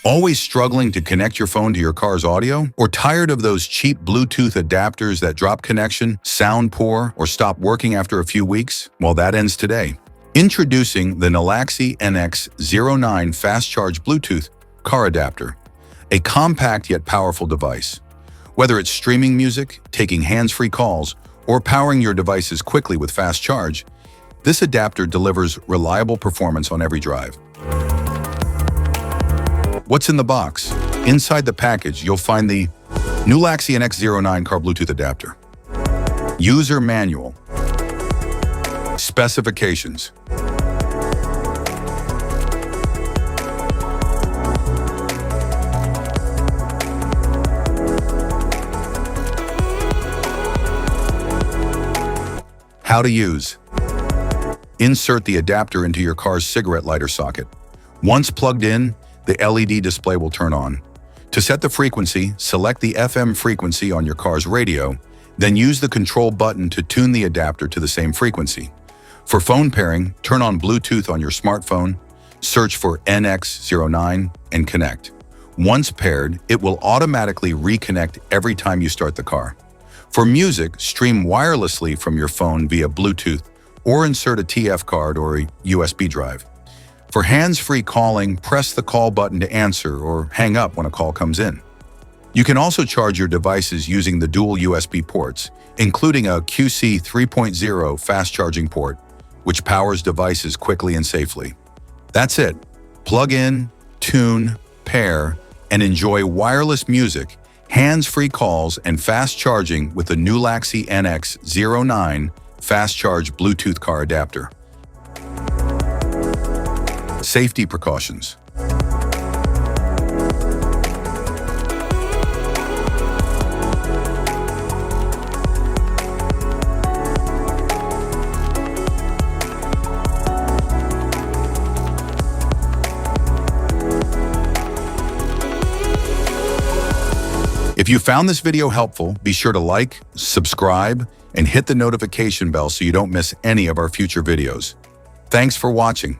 Always struggling to connect your phone to your car's audio? Or tired of those cheap Bluetooth adapters that drop connection, sound poor, or stop working after a few weeks? Well, that ends today. Introducing the Nulaxy NX09 Fast Charge Bluetooth car adapter, a compact yet powerful device. Whether it's streaming music, taking hands-free calls, or powering your devices quickly with fast charge, this adapter delivers reliable performance on every drive. What's in the box? Inside the package, you'll find the Nulaxy NX09 car Bluetooth adapter. User manual. Specifications. How to use. Insert the adapter into your car's cigarette lighter socket. Once plugged in, the LED display will turn on. To set the frequency, select the FM frequency on your car's radio, then use the control button to tune the adapter to the same frequency. For phone pairing, turn on Bluetooth on your smartphone, search for NX09, and connect. Once paired, it will automatically reconnect every time you start the car. For music, stream wirelessly from your phone via Bluetooth or insert a TF card or a USB drive. For hands-free calling, press the call button to answer or hang up when a call comes in. You can also charge your devices using the dual USB ports, including a QC 3.0 fast charging port, which powers devices quickly and safely. That's it. Plug in, tune, pair, and enjoy wireless music, hands-free calls, and fast charging with the Nulaxy NX09 Fast Charge Bluetooth car adapter. Safety precautions. If you found this video helpful, be sure to like, subscribe, and hit the notification bell so you don't miss any of our future videos. Thanks for watching.